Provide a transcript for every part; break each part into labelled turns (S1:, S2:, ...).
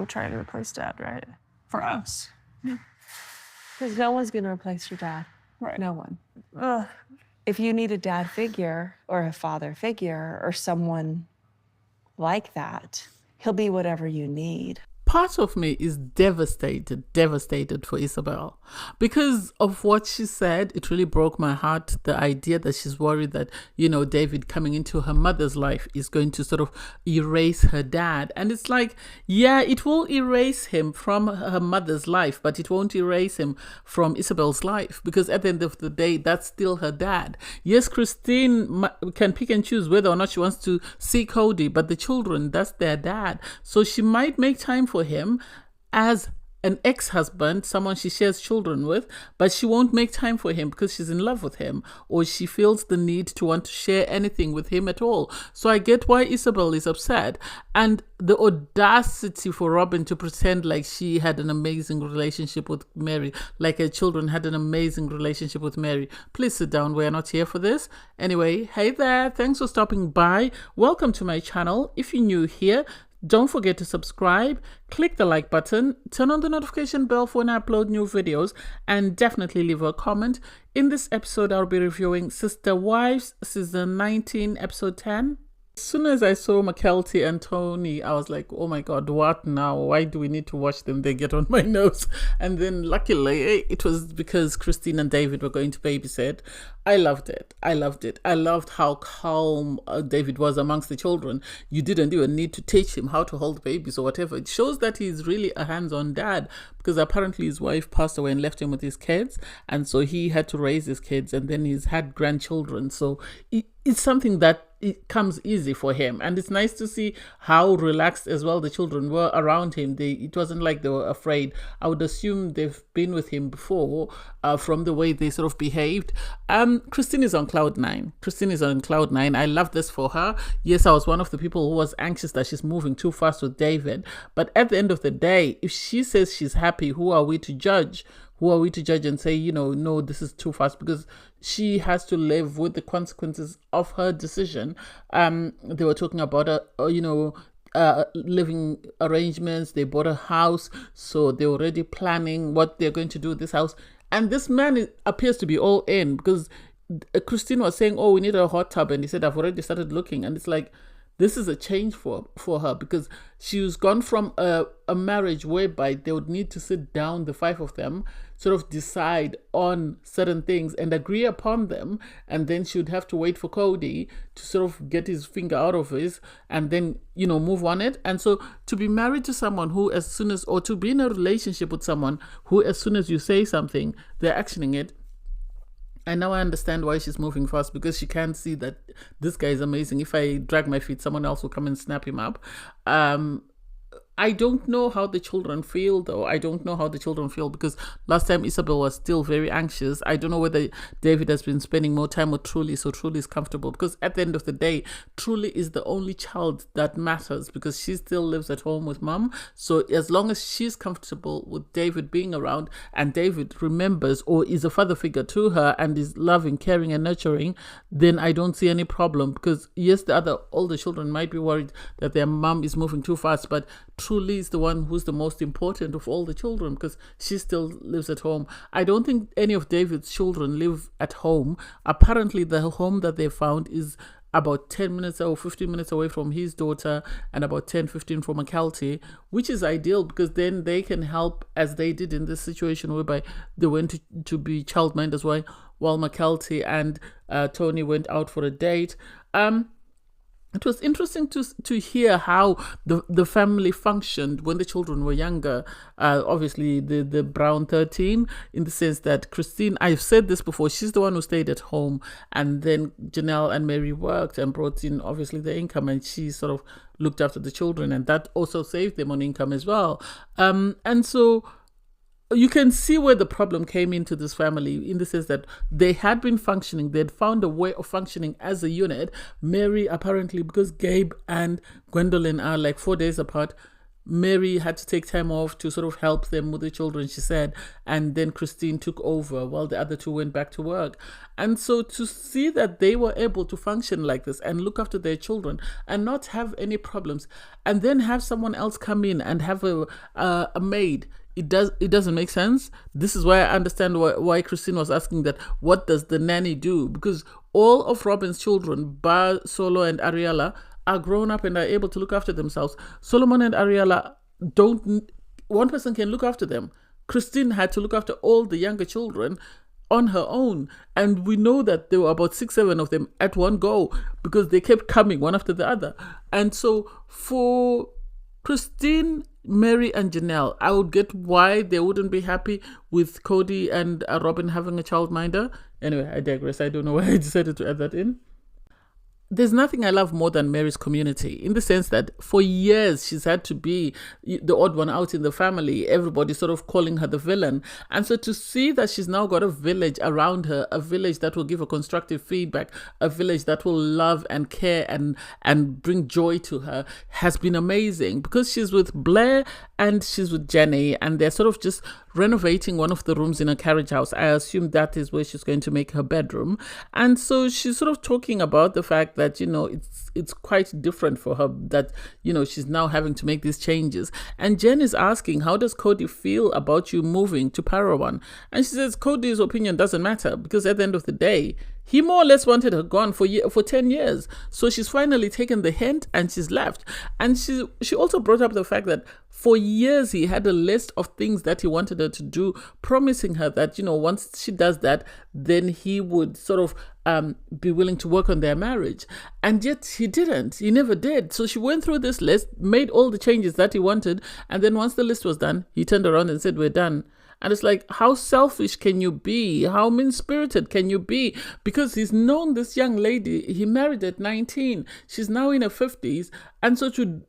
S1: try to replace dad, right? For us.
S2: Because no one's going to replace your dad.
S1: Right.
S2: No one.
S1: Ugh.
S2: If you need a dad figure or a father figure or someone like that, he'll be whatever you need.
S3: Part of me is devastated for Ysabel because of what she said. It really broke my heart. The idea that she's worried that, David coming into her mother's life is going to sort of erase her dad. And it's like, yeah, it will erase him from her mother's life, but it won't erase him from Ysabel's life, because at the end of the day, that's still her dad. Yes, Christine can pick and choose whether or not she wants to see Kody, but the children, that's their dad. So she might make time for him as an ex-husband, someone she shares children with, but she won't make time for him because she's in love with him, or she feels the need to want to share anything with him at all. So I get why Ysabel is upset. And the audacity for Robyn to pretend like she had an amazing relationship with Meri, like her children had an amazing relationship with Meri. Please sit down, we're not here for this. Anyway, hey there, thanks for stopping by. Welcome to my channel. If you're new here, don't forget to subscribe, click the like button, turn on the notification bell for when I upload new videos, and definitely leave a comment. In this episode, I'll be reviewing Sister Wives, Season 19, Episode 10. As soon as I saw Kody and Tony, I was like, oh my God, what now? Why do we need to watch them? They get on my nerves. And then luckily, it was because Christine and David were going to babysit. I loved it. I loved how calm David was amongst the children. You didn't even need to teach him how to hold babies or whatever. It shows that he's really a hands-on dad, because apparently his wife passed away and left him with his kids. And so he had to raise his kids, and then he's had grandchildren. So it's something that it comes easy for him, and it's nice to see how relaxed as well the children were around him. It wasn't like they were afraid. I would assume they've been with him before, from the way they sort of behaved. Christine is on cloud nine. I love this for her. Yes, I was one of the people who was anxious that she's moving too fast with David, but at the end of the day, if she says she's happy, who are we to judge? And say, no, this is too fast? Because she has to live with the consequences of her decision. They were talking about, living arrangements. They bought a house, so they're already planning what they're going to do with this house. And this man appears to be all in, because Christine was saying, oh, we need a hot tub. And he said, I've already started looking. And it's like, this is a change for her, because she's gone from a marriage whereby they would need to sit down, the five of them, sort of decide on certain things and agree upon them, and then she would have to wait for Kody to sort of get his finger out of his and then, move on it. And so to be married to someone who or to be in a relationship with someone who as soon as you say something, they're actioning it. And now I understand why she's moving fast, because she can't see that this guy is amazing. If I drag my feet, someone else will come and snap him up. I don't know how the children feel, though. Because last time Ysabel was still very anxious. I don't know whether David has been spending more time with Truly, so Truly is comfortable. Because at the end of the day, Truly is the only child that matters, because she still lives at home with mom. So as long as she's comfortable with David being around, and David remembers or is a father figure to her and is loving, caring, and nurturing, then I don't see any problem. Because yes, the other older children might be worried that their mom is moving too fast, but Truly is the one who's the most important of all the children, because she still lives at home. I don't think any of David's children live at home. Apparently the home that they found is about 10 minutes or 15 minutes away from his daughter, and about 10-15 from Kody, which is ideal, because then they can help, as they did in this situation whereby they went to be childminders while Kody and Tony went out for a date. It was interesting to hear how the family functioned when the children were younger. Obviously, the Brown 13, in the sense that Christine, I've said this before, she's the one who stayed at home, and then Janelle and Meri worked and brought in, obviously, the income, and she sort of looked after the children, and that also saved them on income as well. And so you can see where the problem came into this family, in the sense that they had been functioning. They'd found a way of functioning as a unit. Meri, apparently, because Gabe and Gwendolyn are like 4 days apart, Meri had to take time off to sort of help them with the children, she said, and then Christine took over while the other two went back to work. And so to see that they were able to function like this and look after their children and not have any problems, and then have someone else come in and have a maid, it doesn't make sense. This is why I understand why Christine was asking that, what does the nanny do? Because all of Robyn's children, bar Solo and Ariella, are grown up and are able to look after themselves. Solomon and Ariella don't, one person can look after them. Christine had to look after all the younger children on her own. And we know that there were about 6-7 of them at one go because they kept coming one after the other. And so for Christine, Meri, and Janelle, I would get why they wouldn't be happy with Kody and Robyn having a childminder. Anyway, I digress. I don't know why I decided to add that in. There's nothing I love more than Meri's community, in the sense that for years she's had to be the odd one out in the family, everybody sort of calling her the villain. And so to see that she's now got a village around her, a village that will give her constructive feedback, a village that will love and care and bring joy to her, has been amazing, because she's with Blair and she's with Jenny, and they're sort of just renovating one of the rooms in a carriage house. I assume that is where she's going to make her bedroom. And so she's sort of talking about the fact that, you know, it's quite different for her, that, you know, she's now having to make these changes. And Jen is asking, how does Kody feel about you moving to Parawan? And she says Kody's opinion doesn't matter, because at the end of the day, he more or less wanted her gone for 10 years. So she's finally taken the hint and she's left. And she also brought up the fact that for years he had a list of things that he wanted her to do, promising her that, you know, once she does that, then he would sort of be willing to work on their marriage. And yet he didn't. He never did. So she went through this list, made all the changes that he wanted. And then once the list was done, he turned around and said, we're done. And it's like, how selfish can you be? How mean-spirited can you be? Because he's known this young lady. He married at 19. She's now in her 50s. And so to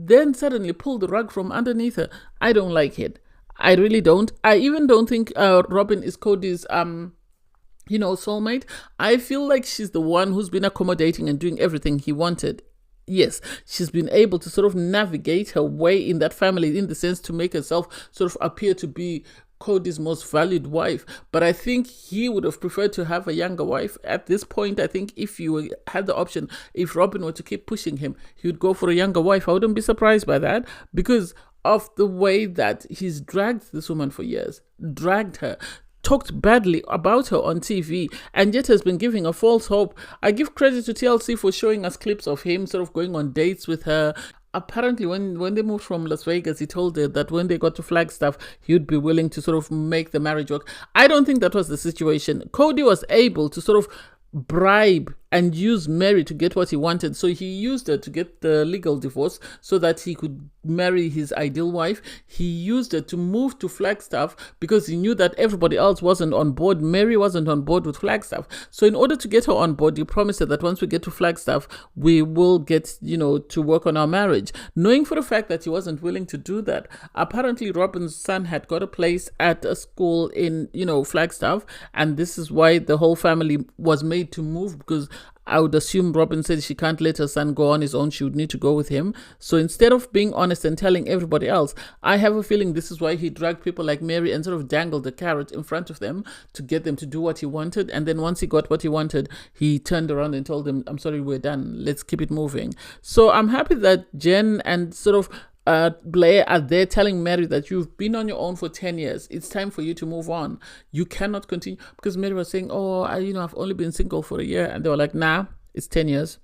S3: then suddenly pull the rug from underneath her, I don't like it. I really don't. I even don't think Robyn is Kody's soulmate. I feel like she's the one who's been accommodating and doing everything he wanted. Yes, she's been able to sort of navigate her way in that family, in the sense to make herself sort of appear to be Kody's most valued wife. But I think he would have preferred to have a younger wife. At this point, I think if you had the option, if Robyn were to keep pushing him, he would go for a younger wife. I wouldn't be surprised by that, because of the way that he's dragged this woman for years, dragged her, talked badly about her on TV, and yet has been giving her false hope. I give credit to TLC for showing us clips of him sort of going on dates with her. Apparently, when they moved from Las Vegas, he told her that when they got to Flagstaff, he would be willing to sort of make the marriage work. I don't think that was the situation. Kody was able to sort of bribe and use Meri to get what he wanted. So he used her to get the legal divorce so that he could marry his ideal wife. He used her to move to Flagstaff because he knew that everybody else wasn't on board. Meri wasn't on board with Flagstaff. So in order to get her on board, he promised her that once we get to Flagstaff, we will get, to work on our marriage. Knowing for the fact that he wasn't willing to do that, apparently Robyn's son had got a place at a school in, Flagstaff. And this is why the whole family was made to move, because I would assume Robyn said she can't let her son go on his own. She would need to go with him. So instead of being honest and telling everybody else, I have a feeling this is why he dragged people like Meri and sort of dangled the carrot in front of them to get them to do what he wanted. And then once he got what he wanted, he turned around and told them, I'm sorry, we're done. Let's keep it moving. So I'm happy that Jen and sort of Blair are there telling Meri that you've been on your own for 10 years. It's time for you to move on. You cannot continue. Because Meri was saying, I've only been single for a year. And they were like, nah, it's 10 years.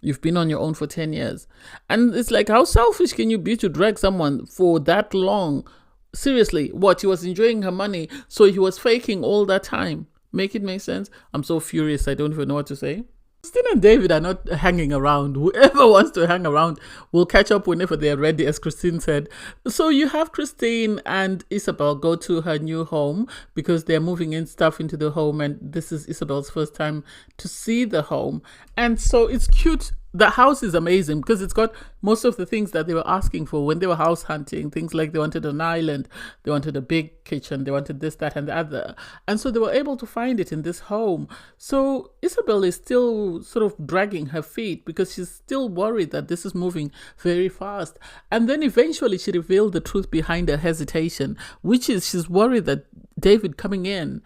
S3: You've been on your own for 10 years. And it's like, how selfish can you be to drag someone for that long? Seriously, what? He was enjoying her money, so he was faking all that time. Make it make sense? I'm so furious, I don't even know what to say. Christine and David are not hanging around. Whoever wants to hang around will catch up whenever they're ready, as Christine said. So you have Christine and Ysabel go to her new home because they're moving in stuff into the home, and this is Ysabel's first time to see the home. And so it's cute the house is amazing because it's got most of the things that they were asking for when they were house hunting. Things like they wanted an island, they wanted a big kitchen, they wanted this, that, and the other. And so they were able to find it in this home. So Ysabel is still sort of dragging her feet because she's still worried that this is moving very fast. And then eventually she revealed the truth behind her hesitation, which is she's worried that David coming in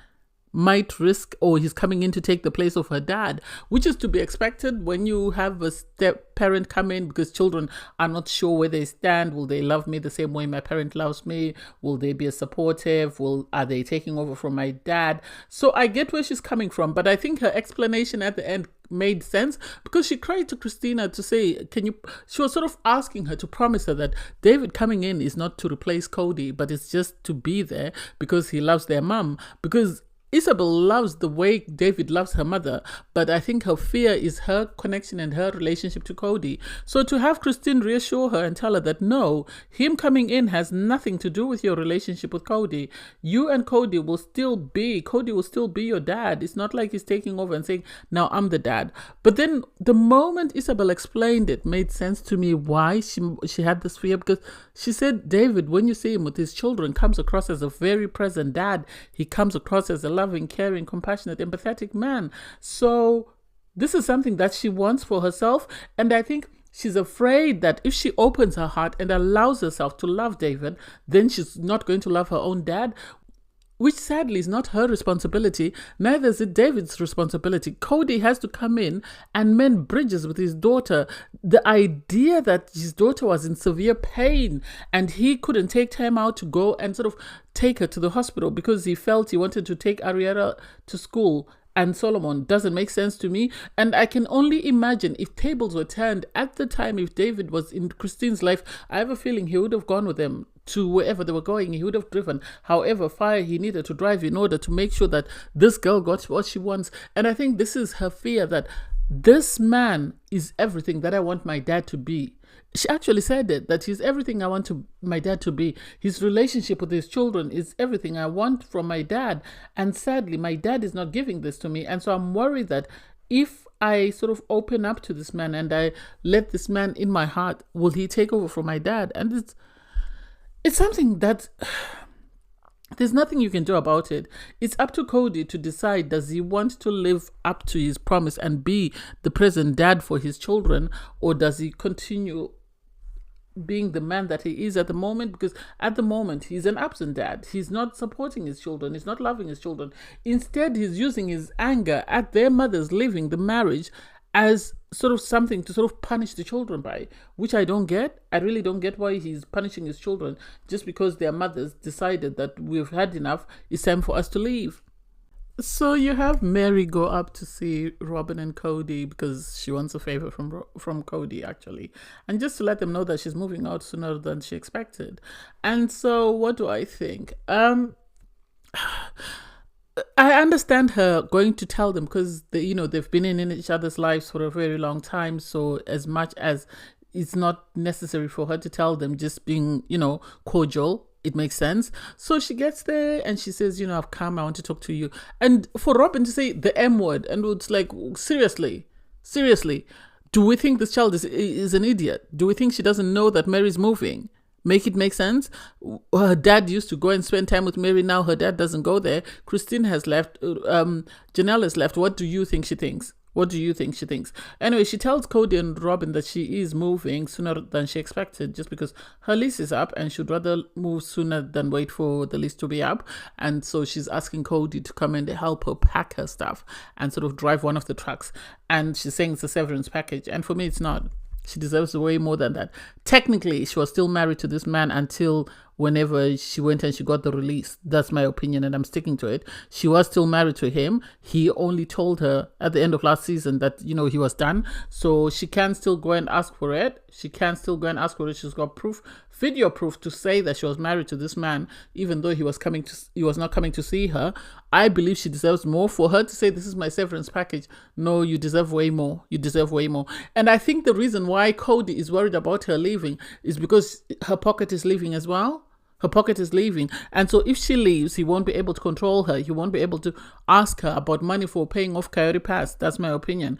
S3: might risk, or he's coming in to take the place of her dad, which is to be expected when you have a step parent come in, because children are not sure where they stand. Will they love me the same way my parent loves me? Will they be supportive? Are they taking over from my dad? So I get where she's coming from, but I think her explanation at the end made sense because she cried to Christina to say, she was sort of asking her to promise her that David coming in is not to replace Kody, but it's just to be there because he loves their mom. Because Ysabel loves the way David loves her mother, but I think her fear is her connection and her relationship to Kody. So to have Christine reassure her and tell her that no, him coming in has nothing to do with your relationship with Kody. You and Kody will still be your dad. It's not like he's taking over and saying, now I'm the dad. But then the moment Ysabel explained it, made sense to me why she had this fear, because she said, David, when you see him with his children, comes across as a very present dad. He comes across as a loving, caring, compassionate, empathetic man. So this is something that she wants for herself. And I think she's afraid that if she opens her heart and allows herself to love David, then she's not going to love her own dad, which sadly is not her responsibility. Neither is it David's responsibility. Kody has to come in and mend bridges with his daughter. The idea that his daughter was in severe pain and he couldn't take time out to go and sort of take her to the hospital because he felt he wanted to take Arietta to school and Solomon doesn't make sense to me. And I can only imagine if tables were turned at the time, if David was in Christine's life, I have a feeling he would have gone with them to wherever they were going. He would have driven however far he needed to drive in order to make sure that this girl got what she wants. And I think this is her fear, that this man is everything that I want my dad to be. She actually said it, that he's everything I want my dad to be. His relationship with his children is everything I want from my dad. And sadly, my dad is not giving this to me. And so I'm worried that if I sort of open up to this man and I let this man in my heart, will he take over from my dad? And it's something that there's nothing you can do about it. It's up to Kody to decide, does he want to live up to his promise and be the present dad for his children, or does he continue being the man that he is at the moment? Because at the moment he's an absent dad. He's not supporting his children, he's not loving his children. Instead, he's using his anger at their mothers leaving the marriage as sort of something to sort of punish the children by, which I don't get. I really don't get why he's punishing his children just because their mothers decided that we've had enough, it's time for us to leave. So you have Meri go up to see Robyn and Kody because she wants a favor from Kody, actually, and just to let them know that she's moving out sooner than she expected. And so what do I think? I understand her going to tell them because they've been in each other's lives for a very long time. So as much as it's not necessary for her to tell them, just being cordial, it makes sense. So she gets there and she says, I've come, I want to talk to you. And for Robyn to say the M word, and it's like, seriously, do we think this child is an idiot? Do we think she doesn't know that Meri's moving? Make it make sense. Her dad used to go and spend time with Meri. Now her dad doesn't go there. Christine has left. Janelle has left. What do you think she thinks? Anyway, she tells Kody and Robyn that she is moving sooner than she expected just because her lease is up and she'd rather move sooner than wait for the lease to be up. And so she's asking Kody to come and help her pack her stuff and sort of drive one of the trucks. And she's saying it's a severance package. And for me, it's not. She deserves way more than that. Technically, she was still married to this man until whenever she went and she got the release. That's my opinion, and I'm sticking to it. She was still married to him. He only told her at the end of last season that, he was done. So she can still go and ask for it. She's got proof, video proof to say that she was married to this man, even though he was not coming to see her. I believe she deserves more. For her to say, this is my severance package, no, you deserve way more. And I think the reason why Kody is worried about her leaving is because her pocket is leaving as well. And so if she leaves, he won't be able to control her. He won't be able to ask her about money for paying off Coyote Pass. That's my opinion.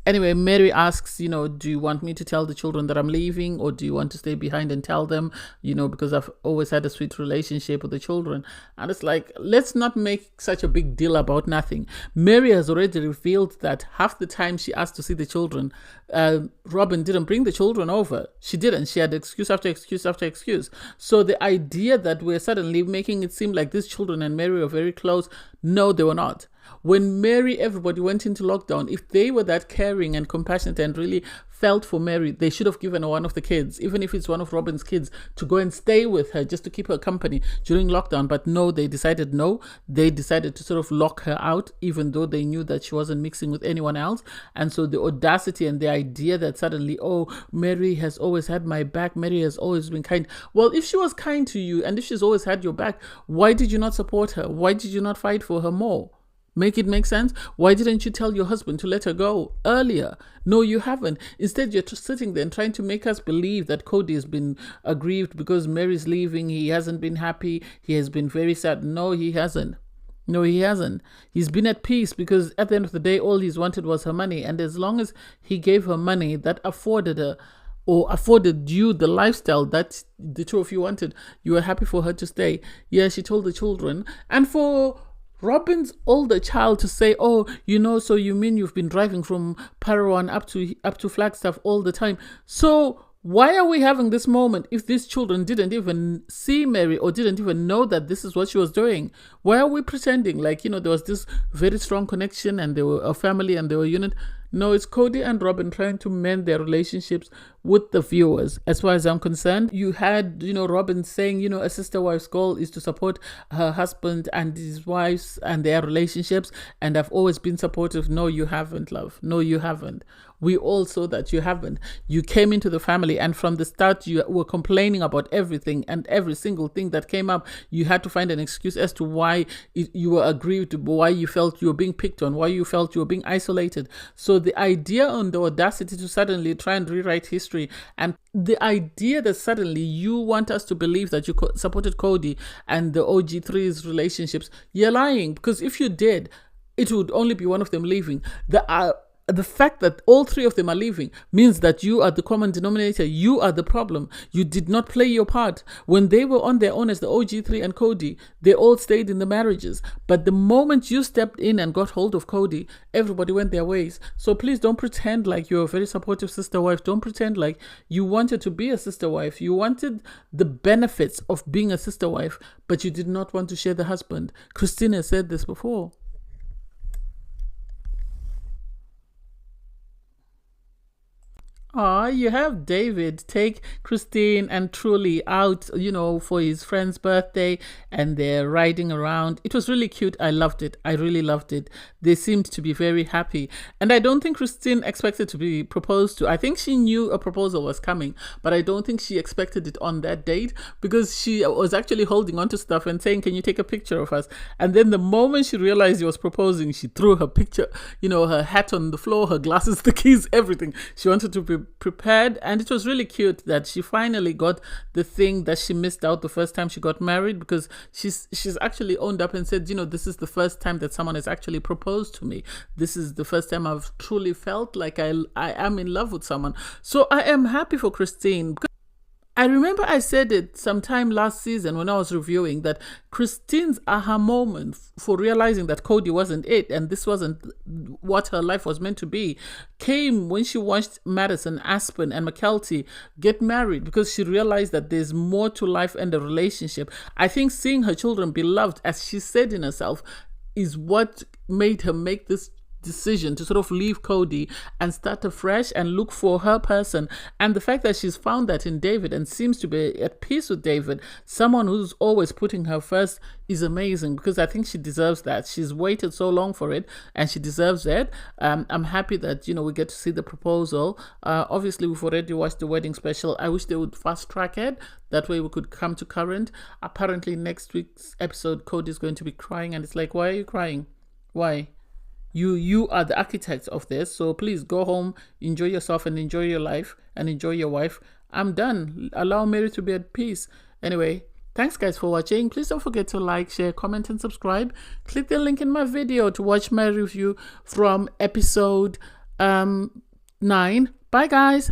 S3: Anyway, Meri asks, do you want me to tell the children that I'm leaving, or do you want to stay behind and tell them, because I've always had a sweet relationship with the children. And it's like, let's not make such a big deal about nothing. Meri has already revealed that half the time she asked to see the children, Robyn didn't bring the children over. She didn't. She had excuse after excuse after excuse. So the idea that we're suddenly making it seem like these children and Meri are very close, no, they were not. When everybody went into lockdown, if they were that caring and compassionate and really felt for Meri, they should have given one of the kids, even if it's one of Robyn's kids, to go and stay with her just to keep her company during lockdown. But no, they decided no. They decided to sort of lock her out, even though they knew that she wasn't mixing with anyone else. And so the audacity and the idea that suddenly, oh, Meri has always had my back, Meri has always been kind. Well, if she was kind to you and if she's always had your back, why did you not support her? Why did you not fight for her more? Make it make sense? Why didn't you tell your husband to let her go earlier? No, you haven't. Instead, you're just sitting there and trying to make us believe that Kody has been aggrieved because Meri's leaving. He hasn't been happy. He has been very sad. No, he hasn't. No, he hasn't. He's been at peace because at the end of the day, all he's wanted was her money. And as long as he gave her money that afforded her or afforded you the lifestyle that the two of you wanted, you were happy for her to stay. Yeah, she told the children. And for Robyn's older child to say, oh, so you mean you've been driving from Parawan up to Flagstaff all the time. So why are we having this moment if these children didn't even see Meri or didn't even know that this is what she was doing? Why are we pretending like, there was this very strong connection and they were a family and they were a unit? No, it's Kody and Robyn trying to mend their relationships with the viewers. As far as I'm concerned, you had, Robyn saying, a sister wife's goal is to support her husband and his wives and their relationships. And I've always been supportive. No, you haven't, love. No, you haven't. We all saw that you haven't. You came into the family and from the start, you were complaining about everything and every single thing that came up. You had to find an excuse as to why you were aggrieved, why you felt you were being picked on, why you felt you were being isolated. So the idea and the audacity to suddenly try and rewrite history, and the idea that suddenly you want us to believe that you supported Kody and the OG3's relationships, you're lying. Because if you did, it would only be one of them leaving. The fact that all three of them are leaving means that you are the common denominator. You are the problem. You did not play your part. When they were on their own as the OG3 and Kody, they all stayed in the marriages. But the moment you stepped in and got hold of Kody, everybody went their ways. So please don't pretend like you're a very supportive sister wife. Don't pretend like you wanted to be a sister wife. You wanted the benefits of being a sister wife, but you did not want to share the husband. Christina said this before. You have David take Christine and Truly out, for his friend's birthday, and they're riding around. It was really cute. I loved it. I really loved it. They seemed to be very happy. And I don't think Christine expected to be proposed to. I think she knew a proposal was coming, but I don't think she expected it on that date because she was actually holding on to stuff and saying, can you take a picture of us? And then the moment she realized he was proposing, she threw her picture, her hat on the floor, her glasses, the keys, everything. She wanted to be prepared, and it was really cute that she finally got the thing that she missed out the first time she got married, because she's actually owned up and said, this is the first time that someone has actually proposed to me. This is the first time I've truly felt like I am in love with someone. So I am happy for Christine. I remember I said it sometime last season when I was reviewing that Christine's aha moment for realizing that Kody wasn't it and this wasn't what her life was meant to be came when she watched Madison, Aspen, and McKelty get married, because she realized that there's more to life and a relationship. I think seeing her children be loved, as she said in herself, is what made her make this decision to sort of leave Kody and start afresh and look for her person. And the fact that she's found that in David and seems to be at peace with David, someone who's always putting her first, is amazing, because I think she deserves that. She's waited so long for it and she deserves it. I'm happy that, we get to see the proposal. Obviously, we've already watched the wedding special. I wish they would fast track it. That way we could come to current. Apparently next week's episode, Kody is going to be crying, and it's like, why are you crying? Why? You are the architect of this, so please go home, enjoy yourself and enjoy your life and enjoy your wife. I'm done. Allow Meri to be at peace. Anyway, thanks guys for watching. Please don't forget to like, share, comment and subscribe. Click the link in my video to watch my review from episode 9. Bye, guys.